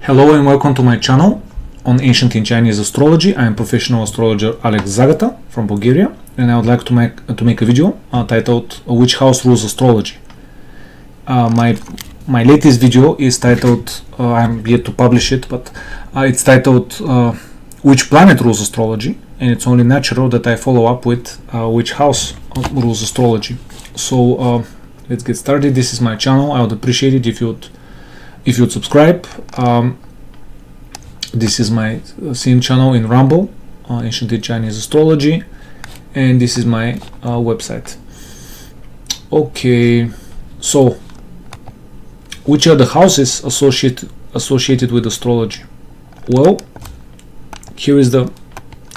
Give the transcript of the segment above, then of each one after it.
Hello and welcome to my channel on Ancient in Chinese Astrology. I am professional astrologer Alex Zagata from Bulgaria, and I would like to make a video titled "Which House Rules Astrology?" My latest video is titled, I'm yet to publish it, but it's titled "Which Planet Rules Astrology?" and it's only natural that I follow up with "Which House Rules Astrology?" So let's get started. This is my channel. I would appreciate it if you'd subscribe. This is my same channel in Rumble, Ancient in Chinese Astrology, and this is my website. Okay, so which are the houses associated with astrology? Well, here is the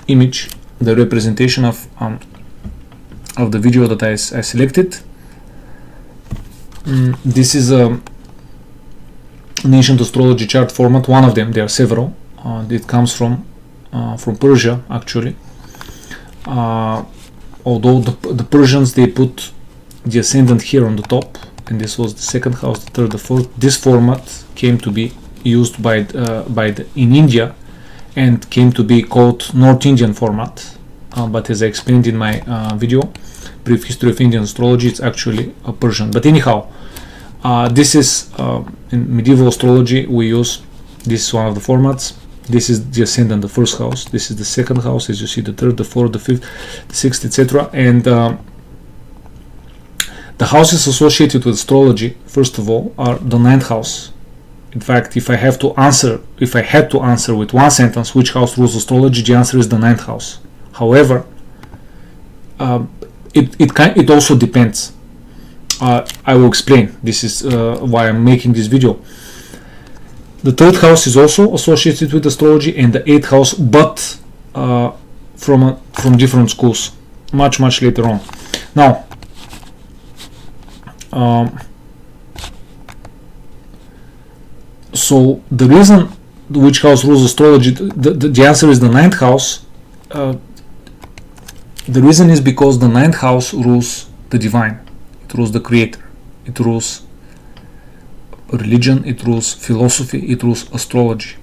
image, the representation of the video that I selected. This is an ancient astrology chart format. One of them, there are several. It comes from Persia, actually. Although the Persians, they put the ascendant here on the top, and this was the second house, the third, the fourth. This format came to be used in India, and came to be called North Indian format. But as I explained in my video, Brief History of Indian Astrology, it's actually a Persian. But anyhow, this is in medieval astrology we use. This is one of the formats. This is the ascendant, the first house. This is the second house, as you see, the third, the fourth, the fifth, the sixth, etc. And the houses associated with astrology, first of all, are the ninth house. In fact, if I had to answer with one sentence which house rules astrology, the answer is the ninth house. However, it also depends. I will explain. This is why I'm making this video. The third house is also associated with astrology, and the eighth house, but from different schools, much later on. Now, so the reason which house rules astrology, the answer is the ninth house. The reason is because the ninth house rules the divine. It rules the creator. It rules religion. It rules philosophy. It rules astrology.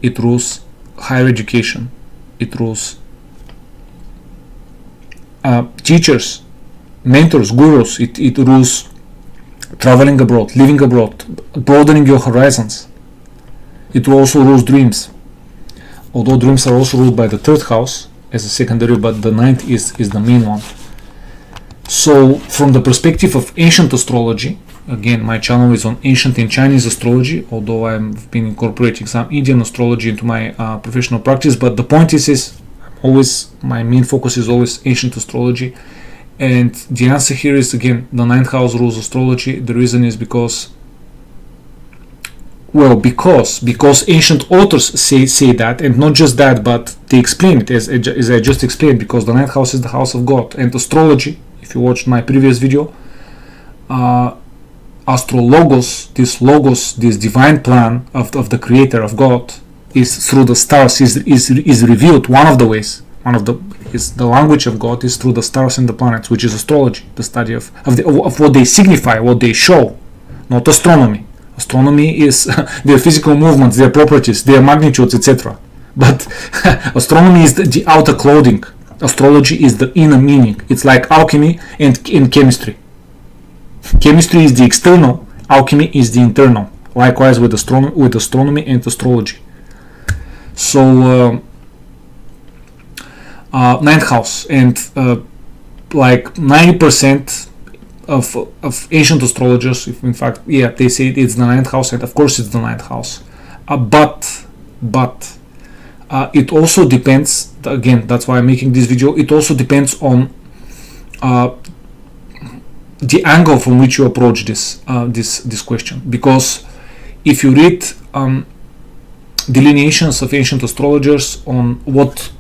It rules higher education. It rules teachers, mentors, gurus. It rules traveling abroad, living abroad, broadening your horizons. It also rules dreams. Although dreams are also ruled by the third house as a secondary, but the ninth is the main one. So from the perspective of ancient astrology, again, my channel is on Ancient in Chinese Astrology, although I've been incorporating some Indian astrology into my professional practice, but the point is always, my main focus is always ancient astrology. And the answer here is, again, the ninth house rules astrology. The reason is because ancient authors say that, and not just that, but they explain it as I just explained, because the ninth house is the house of God, and astrology, if you watched my previous video, astrologos, this divine plan of the creator, of God, is through the stars, is revealed. One of the ways, is the language of God is through the stars and the planets, which is astrology, the study of what they signify, what they show, not astronomy. Astronomy is their physical movements, their properties, their magnitudes, etc. But astronomy is the outer clothing. Astrology is the inner meaning. It's like alchemy and chemistry. Chemistry is the external, alchemy is the internal. Likewise with astronomy and astrology. So ninth house, and like 90% of ancient astrologers, in fact, they say it's the ninth house, and of course it's the ninth house. But it also depends. Again, that's why I'm making this video. It also depends on the angle from which you approach this question. Because if you read delineations of ancient astrologers on what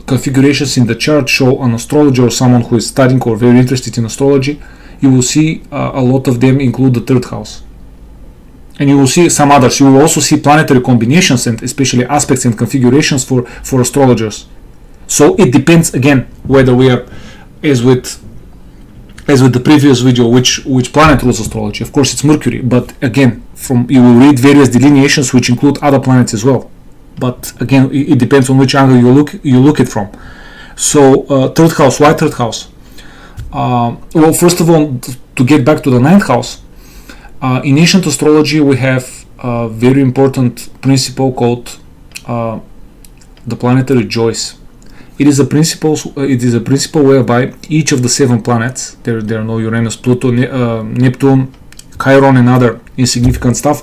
configurations in the chart show an astrologer or someone who is studying or very interested in astrology, you will see a lot of them include the third house. And you will see some others. You will also see planetary combinations, and especially aspects and configurations for astrologers. So it depends, again, whether we are, as with as with the previous video, which planet rules astrology. Of course, it's Mercury, but again, you will read various delineations which include other planets as well. But again, it depends on which angle you look it from. So third house, why third house? Well, first of all, to get back to the ninth house, in ancient astrology we have a very important principle called the planetary choice. It is a principle whereby each of the 7 planets, there are no Uranus, Pluto, Neptune, Chiron, and other insignificant stuff,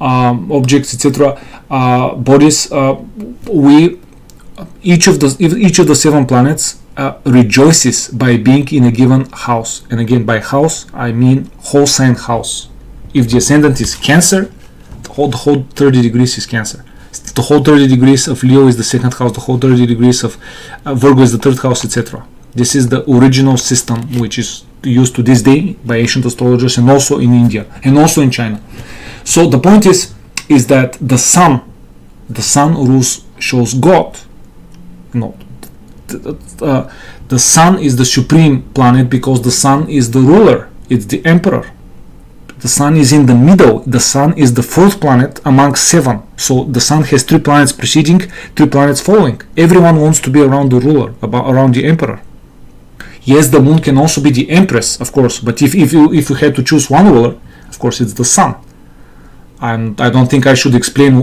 objects, etc., bodies. Each of the 7 planets rejoices by being in a given house, and again, by house I mean whole sign house. If the ascendant is Cancer, the whole 30 degrees is Cancer. The whole 30 degrees of Leo is the second house. The whole 30 degrees of Virgo is the third house, etc. This is the original system which is used to this day by ancient astrologers, and also in India and also in China. So the point is that the sun shows God. No, the sun is the supreme planet because the sun is the ruler. It's the emperor. The sun is in the middle. The sun is the 4th planet among 7. So the sun has 3 planets preceding, 3 planets following. Everyone wants to be around the ruler, around the emperor. Yes, the moon can also be the empress, of course. But if you had to choose one ruler, of course it's the sun. And I don't think I should explain.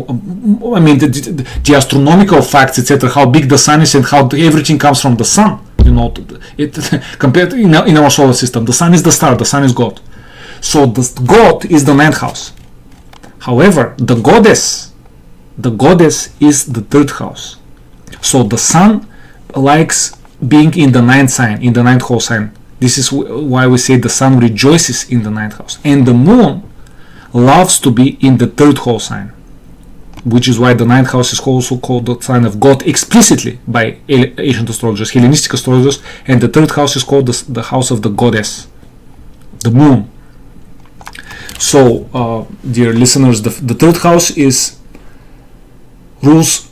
I mean the astronomical facts, etc. How big the sun is and how everything comes from the sun. You know, compared in our solar system, the sun is the star. The sun is God. So the god is the 9th house. However, the goddess is the 3rd house. So the sun likes being in the 9th sign, in the 9th whole sign. This is why we say the sun rejoices in the 9th house. And the moon loves to be in the 3rd whole sign, which is why the 9th house is also called the sign of God explicitly by ancient astrologers, Hellenistic astrologers, and the 3rd house is called the house of the goddess, the moon. So, dear listeners, the 3rd house rules.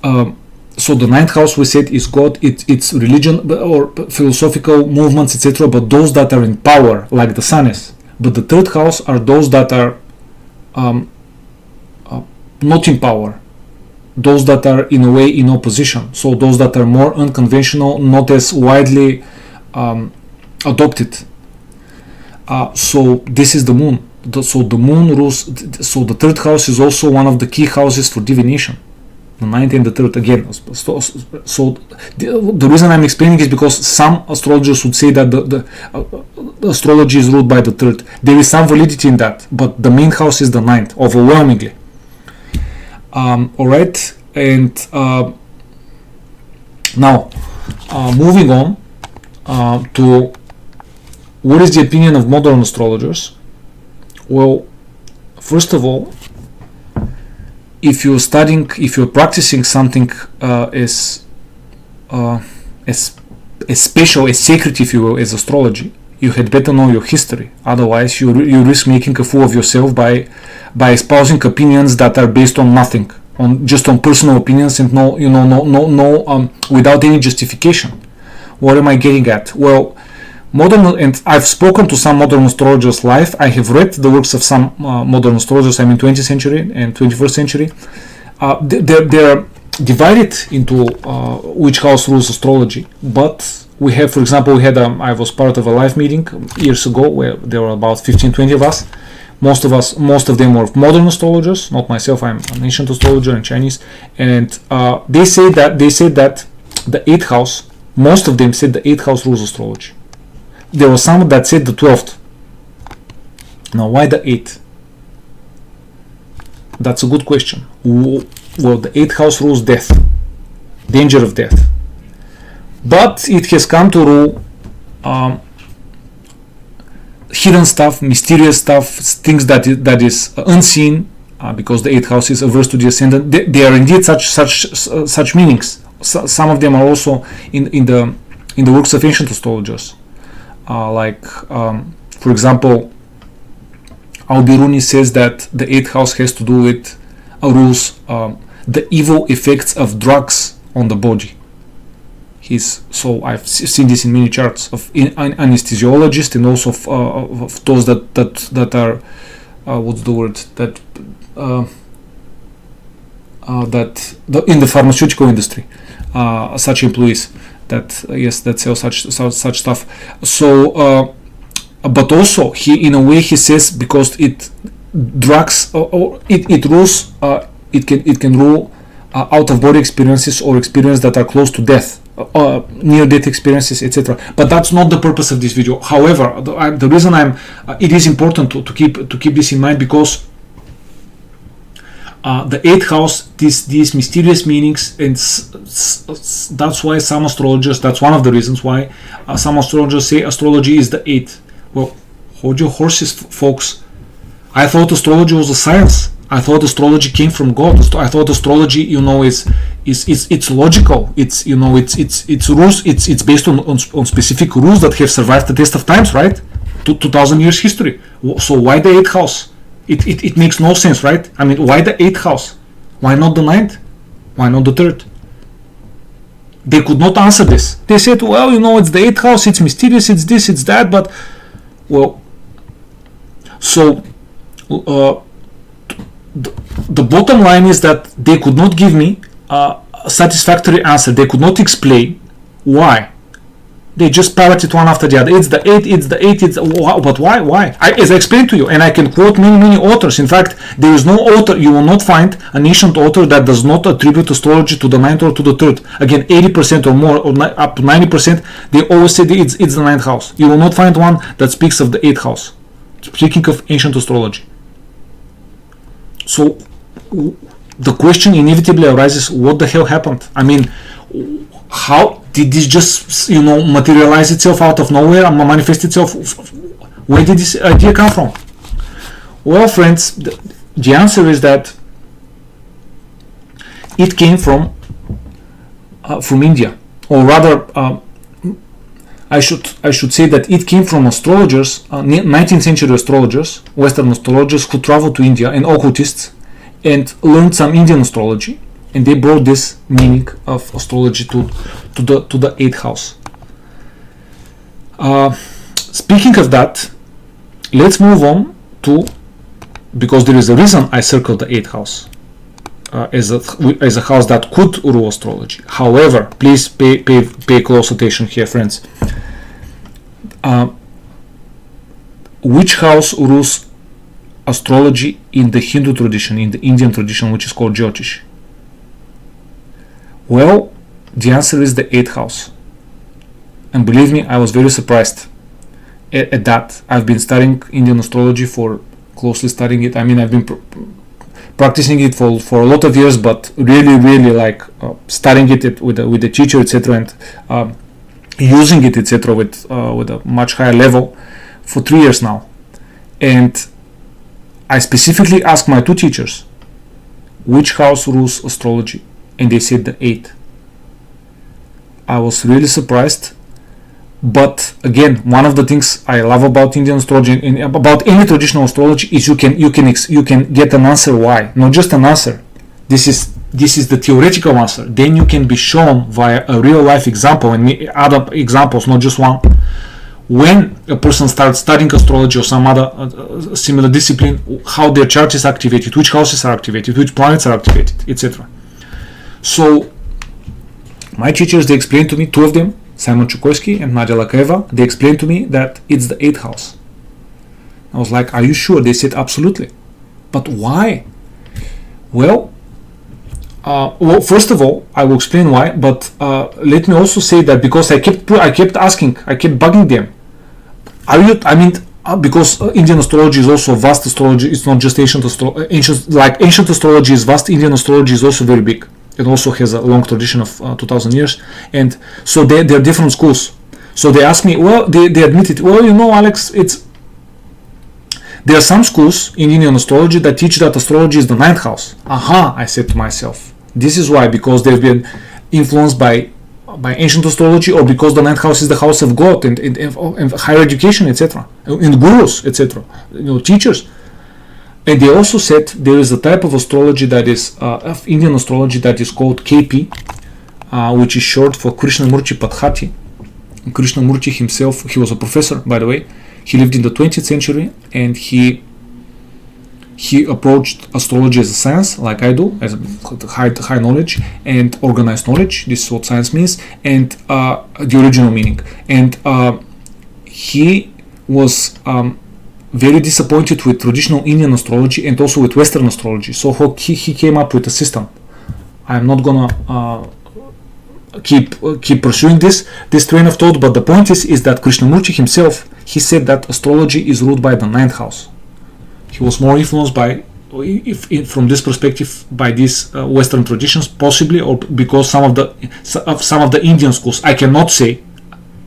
So the 9th house, we said, is God. It's religion or philosophical movements, etc. But those that are in power, like the sun is. But the 3rd house are those that are not in power. Those that are in a way in opposition. So those that are more unconventional, not as widely adopted. So this is the moon. So the moon rules. So the 3rd house is also one of the key houses for divination. The 9th and the 3rd again. So the reason I'm explaining is because some astrologers would say that the astrology is ruled by the 3rd. There is some validity in that, but the main house is the 9th, overwhelmingly. All right, and now moving on to what is the opinion of modern astrologers. Well, first of all, if you're practicing something as special, as sacred, if you will, as astrology, you had better know your history. Otherwise, you risk making a fool of yourself by espousing opinions that are based on nothing, just on personal opinions and no, without any justification. What am I getting at? Well, and I've spoken to some modern astrologers live. I have read the works of some modern astrologers, 20th century and 21st century. They're divided into which house rules astrology. But we have, for example, I was part of a live meeting years ago where there were about 15-20 of us. Most of them were modern astrologers, not myself. I'm an ancient astrologer in Chinese, and they said that the 8th house. Most of them said the 8th house rules astrology. There was some that said the 12th. Now, why the 8th? That's a good question. Well, the 8th house rules death, danger of death. But it has come to rule hidden stuff, mysterious stuff, things that is unseen, because the 8th house is averse to the ascendant. There are indeed such meanings. Some of them are also in the works of ancient astrologers. For example, Al-Biruni says that the 8th house has to do with rules the evil effects of drugs on the body. So I've seen this in many charts of anesthesiologists and also of those that are what's the word that in the pharmaceutical industry, such employees that sell such stuff. So but also in a way he says, because drugs or it rules it can rule out of body experiences or experiences that are close to death, near death experiences, etc. But that's not the purpose of this video. However, the reason it is important to keep this in mind, because the 8th house, these mysterious meanings, and that's why some astrologers, that's one of the reasons why some astrologers say astrology is the 8th. Well, hold your horses, folks. I thought astrology was a science. I thought astrology came from God. I thought astrology, it's logical. It's rules. It's based on specific rules that have survived the test of times, right? 2,000 years history. So why the 8th house? It makes no sense, right? I mean, why the 8th house? Why not the 9th? Why not the 3rd? They could not answer this. They said, well, it's the 8th house. It's mysterious. It's this. It's that. But well, so. The bottom line is that they could not give me a satisfactory answer. They could not explain why. They just parroted one after the other. It's the 8, it's the 8, but why? As I explained to you, and I can quote many authors. In fact, there is no author, you will not find an ancient author that does not attribute astrology to the 9th or to the 3rd. Again, 80% or more, or up to 90%, they always say it's the 9th house. You will not find one that speaks of the 8th house, speaking of ancient astrology. So the question inevitably arises, what the hell happened? I mean, how did this just materialize itself out of nowhere and manifest itself? Where did this idea come from? Well, friends, the answer is that it came from India, or rather I should say that it came from astrologers, 19th century astrologers, Western astrologers, who traveled to India, and occultists, and learned some Indian astrology, and they brought this meaning of astrology to the 8th house. Speaking of that, let's move on to, because there is a reason I circled the 8th house as a house that could rule astrology. However, please pay close attention here, friends. Which house rules astrology in the Hindu tradition, in the Indian tradition, which is called Jyotish? Well, the answer is the 8th house. And believe me, I was very surprised at that. I've been studying Indian astrology closely studying it. I mean, I've been practicing it for a lot of years, but really like studying it with the teacher, etc., and using it, etc., with a much higher level for 3 years now. And I specifically asked my 2 teachers, which house rules astrology, and they said the 8th. I was really surprised. But again, one of the things I love about Indian astrology and about any traditional astrology is you can get an answer why, not just an answer. This is the theoretical answer. Then you can be shown via a real life example and other examples, not just one. When a person starts studying astrology or some other similar discipline, how their chart is activated, which houses are activated, which planets are activated, etc. So my teachers, they explained to me, 2 of them, Simon Chukoyski and Nadia Lakaeva, they explained to me that it's the 8th house. I was like, are you sure? They said, absolutely. But why? Well, first of all, I will explain why, but let me also say that because I kept bugging them. Because Indian astrology is also vast astrology. It's not just ancient astrology is vast. Indian astrology is also very big. It also has a long tradition of 2,000 years, and so there are different schools. So they asked me, well, they admitted, well, Alex, there are some schools in Indian astrology that teach that astrology is the 9th house. I said to myself, this is why, because they've been influenced by ancient astrology, or because the 9th house is the house of God and higher education, etc., and gurus, etc., teachers. And they also said there is a type of astrology that is of Indian astrology that is called KP, which is short for Krishnamurti Padhati. Krishnamurti himself, he was a professor, by the way. He lived in the 20th century, and he approached astrology as a science, like I do, as high knowledge and organized knowledge. This is what science means, and the original meaning. And he was very disappointed with traditional Indian astrology and also with Western astrology. So he came up with a system. I'm not gonna keep pursuing this train of thought, but the point is that Krishnamurti himself, he said that astrology is ruled by the ninth house. He was more influenced by, from this perspective, by these Western traditions, possibly, or because some of the Indian schools. I cannot say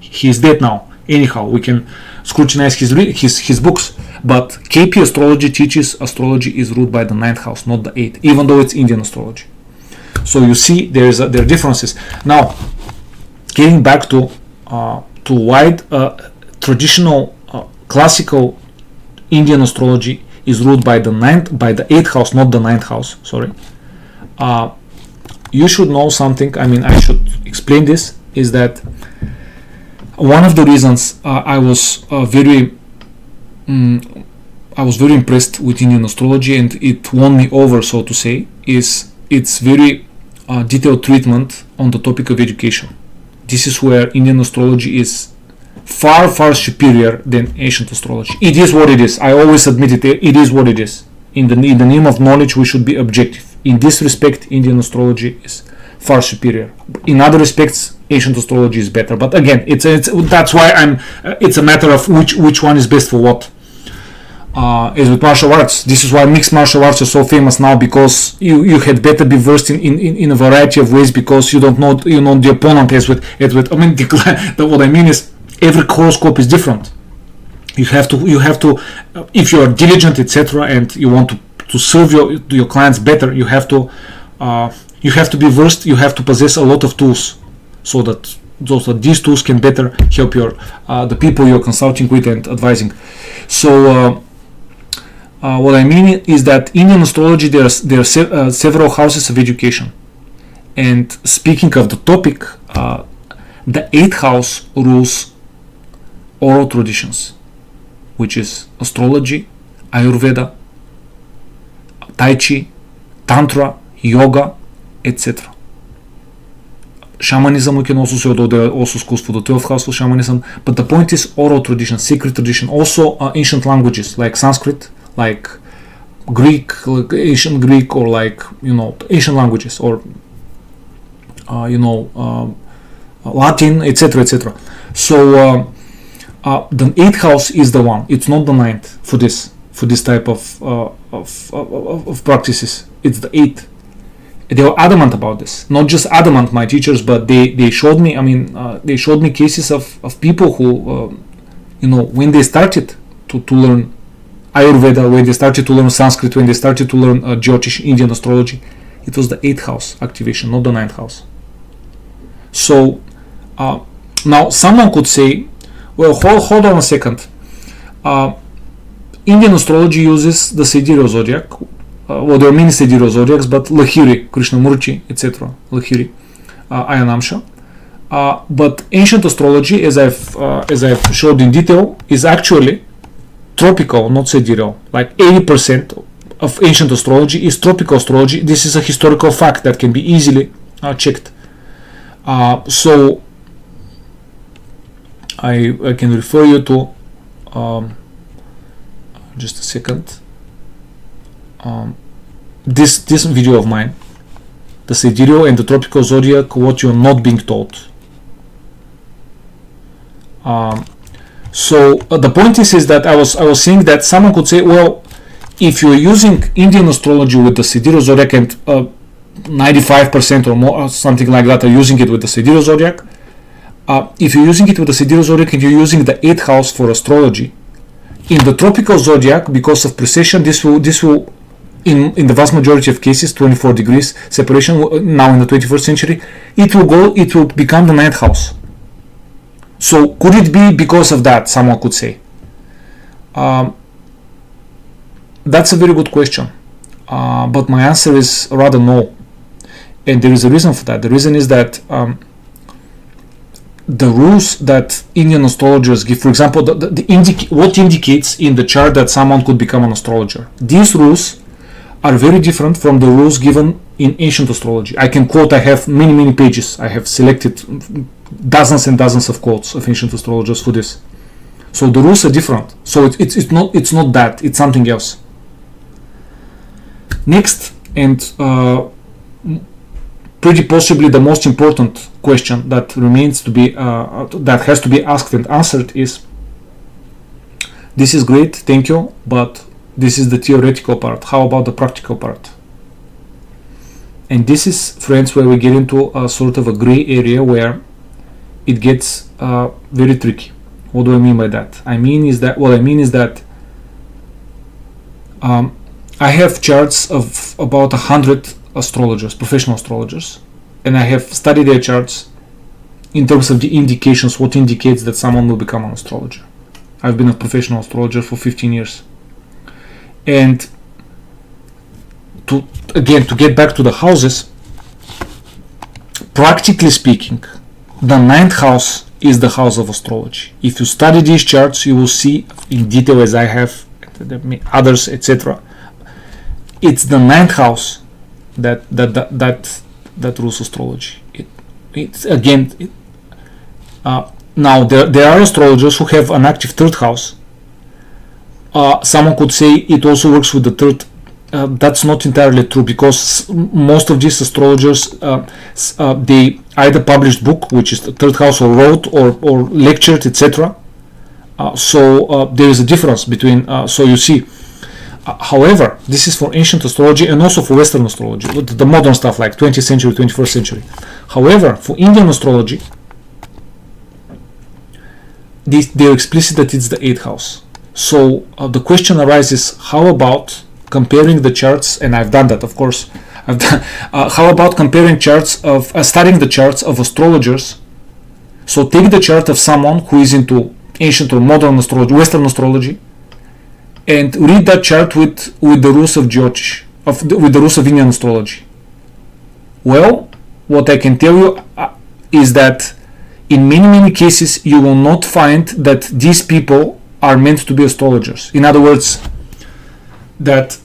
he's dead now. Anyhow, we can scrutinize his books, but KP astrology teaches astrology is ruled by the ninth house, not the eighth, even though it's Indian astrology. So you see, there are differences. Now, getting back to wide traditional classical Indian astrology is ruled by the eighth house, not the ninth house. Sorry. You should know something. I mean, I should explain this. Is that one of the reasons I was very impressed with Indian astrology, and it won me over, so to say, is its very detailed treatment on the topic of education. This is where Indian astrology is far superior than ancient astrology. It is what it is. I always admit it. It is what it is. In the name of knowledge, we should be objective. In this respect, Indian astrology is far superior. In other respects, ancient astrology is better. But again, that's why it's a matter of which one is best for what. As with martial arts, this is why mixed martial arts are so famous now, because you had better be versed in a variety of ways, because you don't know the opponent as with I mean, what I mean is, every horoscope is different. You have to if you are diligent, etc., and you want to serve your clients better, you have to be versed. You have to possess a lot of tools, so that these tools can better help the people you're consulting with and advising. So what I mean is that Indian astrology, there are several houses of education, and speaking of the topic, the eighth house rules oral traditions, which is astrology, Ayurveda, Tai Chi, Tantra, Yoga, etc. Shamanism, we can also say, although there are also schools for the 12th house for shamanism, but the point is oral tradition, sacred tradition, also ancient languages like Sanskrit, like Greek, like ancient Greek, or like ancient languages, or Latin, etc. So the eighth house is the one. It's not the ninth for this type of practices. It's the eighth. They were adamant about this. Not just adamant, my teachers, but they showed me. I mean, they showed me cases of people who, when they started to learn Ayurveda, when they started to learn Sanskrit, when they started to learn Jyotish, Indian astrology, it was the eighth house activation, not the ninth house. So now someone could say, well, hold on a second. Indian astrology uses the sidereal zodiac. Well, there are many sidereal zodiacs, but Lahiri, Krishnamurti, etc. Lahiri, Ayanamsha. But ancient astrology, as I've showed in detail, is actually tropical, not sidereal. Like 80% of ancient astrology is tropical astrology. This is a historical fact that can be easily checked. So I can refer you to just a second. This video of mine, the sidereal and the tropical zodiac, what you're not being taught. So the point is that I was saying that someone could say, well, if you're using Indian astrology with the sidereal zodiac, and 95% or more, or something like that, are using it with the sidereal zodiac. If you're using it with the sidereal zodiac and you're using the 8th house for astrology, in the tropical zodiac, because of precession, this will in the vast majority of cases, 24 degrees separation now in the 21st century, it will become the 9th house. So could it be because of that? Someone could say. That's a very good question, but my answer is rather no. And there is a reason for that. The reason is that the rules that Indian astrologers give, for example, what indicates in the chart that someone could become an astrologer. These rules are very different from the rules given in ancient astrology. I can quote, I have many pages. I have selected dozens and dozens of quotes of ancient astrologers for this. So the rules are different. So it's not that, it's something else. Next, and pretty possibly the most important question that remains to be that has to be asked and answered is, this is great, thank you, but this is the theoretical part. How about the practical part? And this is, friends, where we get into a sort of a gray area where it gets very tricky. What do I mean by that? What I mean is that I have charts of about 100 astrologers, professional astrologers, and I have studied their charts in terms of the indications, what indicates that someone will become an astrologer. I've been a professional astrologer for 15 years. And to get back to the houses, practically speaking, the 9th house is the house of astrology. If you study these charts, you will see in detail, as I have, others, etc. It's the 9th house that rules astrology. Now there are astrologers who have an active 3rd house. Someone could say it also works with the 3rd. That's not entirely true, because most of these astrologers they either published book, which is the 3rd house, or wrote or lectured, etc. So there is a difference between. So you see. However, this is for ancient astrology and also for Western astrology, the modern stuff like 20th century, 21st century. However, for Indian astrology, they're explicit that it's the 8th house. So the question arises, how about comparing the charts, and I've done that, of course. How about comparing charts of, studying the charts of astrologers? So take the chart of someone who is into ancient or modern astrology, Western astrology, and read that chart with the rules of Jyotish, with the rules of Indian astrology. Well, what I can tell you is that in many cases you will not find that these people are meant to be astrologers. In other words, that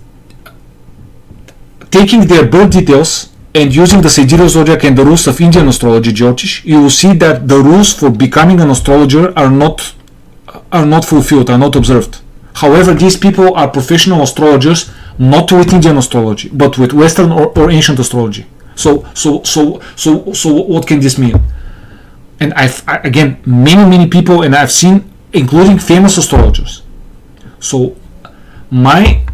taking their birth details and using the sidereal zodiac and the rules of Indian astrology, Jyotish, you will see that the rules for becoming an astrologer are not fulfilled, are not observed. However, these people are professional astrologers, not with Indian astrology, but with Western or ancient astrology. So what can this mean? And again, many people, and I've seen, including famous astrologers. So my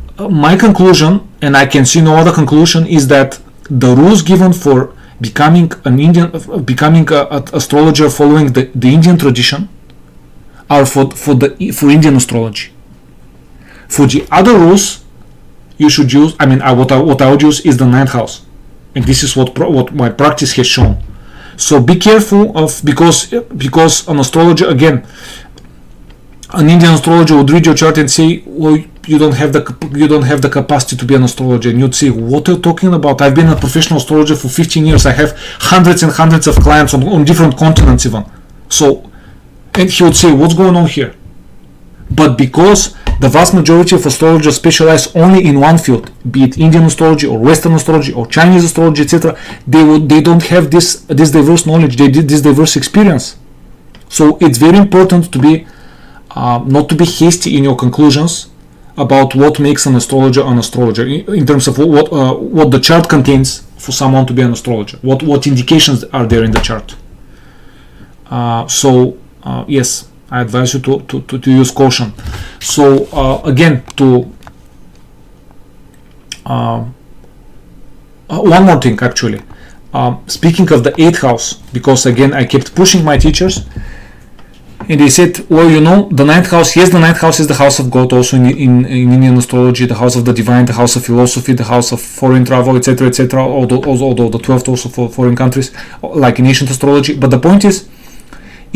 conclusion, and I can see no other conclusion, is that the rules given for becoming an astrologer following the Indian tradition are for Indian astrology. For the other rules, you should use. What I would use is the 9th house, and this is what my practice has shown. So be careful of, because an astrologer, again, an Indian astrologer would read your chart and say, well, you don't have the capacity to be an astrologer, and you'd say, what are you talking about? I've been a professional astrologer for 15 years. I have hundreds and hundreds of clients on different continents even. So, and he would say, what's going on here? But because the vast majority of astrologers specialize only in one field, be it Indian astrology or Western astrology or Chinese astrology, etc., they don't have this diverse knowledge, this diverse experience. So it's very important to be not to be hasty in your conclusions about what makes an astrologer in terms of what the chart contains for someone to be an astrologer. What indications are there in the chart? Yes, I advise you to use caution. So again, one more thing actually. Speaking of the 8th house, because again I kept pushing my teachers, and they said, well, the 9th house, yes, the 9th house is the house of God also in Indian astrology, the house of the divine, the house of philosophy, the house of foreign travel, etc., although the 12th also for foreign countries, like in ancient astrology. But the point is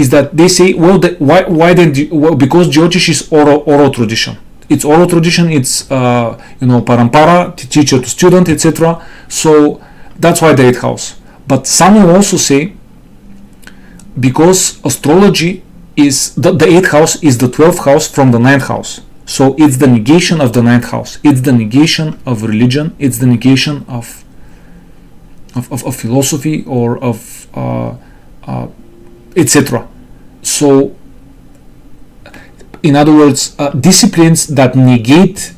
that they say, well, why then? Because Jyotish is oral tradition. It's oral tradition. It's parampara, teacher to student, etc. So That's why the 8th house. But some will also say, because astrology is the 8th house is the 12th house from the 9th house. So it's the negation of the 9th house. It's the negation of religion. It's the negation of philosophy or of etc. So, in other words, disciplines that negate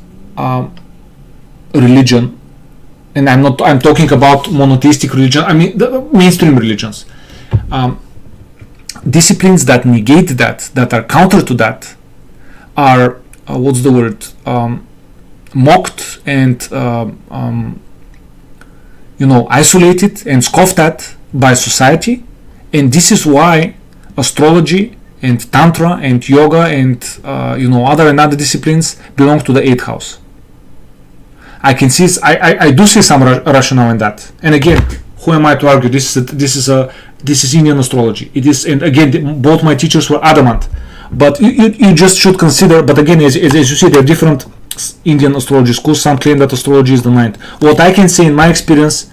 religion, and I'm talking about monotheistic religion. I mean the mainstream religions. Disciplines that negate that are counter to that, are mocked and isolated and scoffed at by society. And this is why astrology and tantra and yoga and other disciplines belong to the 8th house. I can see, I do see some rationale in that. And again, who am I to argue? This is Indian astrology. It is, and again, both my teachers were adamant. But you just should consider. But again, as you see, there are different Indian astrology schools. Some claim that astrology is the 9th. What I can say in my experience,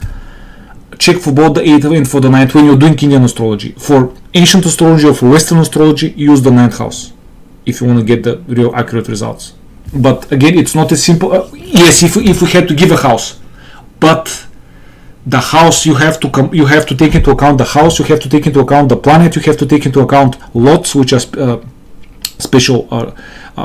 check for both the 8th and for the 9th when you're doing Indian astrology. For ancient astrology or for Western astrology, use the 9th house if you want to get the real accurate results. But again, it's not as simple. Yes, if we had to give a house, but the house you have to take into account the house. You have to take into account the planet. You have to take into account lots, which are special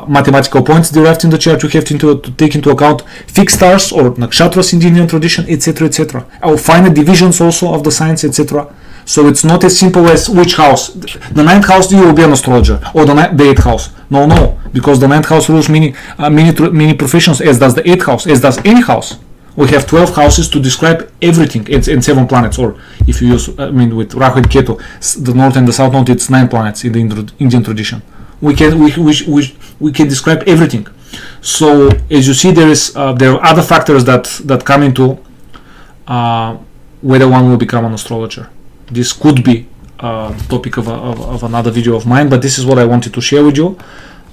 mathematical points derived in the chart. You have to take into account fixed stars or nakshatras in the Indian tradition, etc., etc. Our finite divisions also of the signs, etc. So it's not as simple as which house. The 9th house, you will be an astrologer, or the 8th house. No, because the 9th house rules many professions, as does the 8th house, as does any house. We have 12 houses to describe everything, and 7 planets, or if you use, with Rahu and Ketu, the north and the south node, it's 9 planets in the Indian tradition. We can describe everything. So as you see, there are other factors that come into whether one will become an astrologer. This could be a topic of another video of mine, but this is what I wanted to share with you.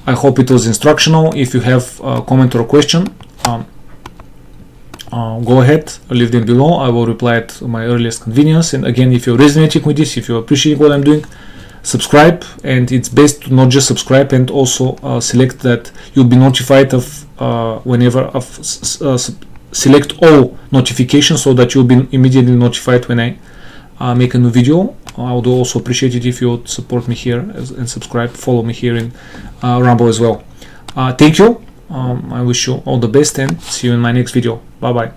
I hope it was instructional. If you have a comment or a question, go ahead, leave them below. I will reply at my earliest convenience. And again, if you're resonating with this, if you appreciate what I'm doing, subscribe. And it's best to not just subscribe, and also select that you'll be notified of whenever select all notifications, so that you'll be immediately notified when I make a new video. I would also appreciate it if you would support me here and subscribe, follow me here in Rumble as well. Thank you. I wish you all the best, and see you in my next video. Bye bye.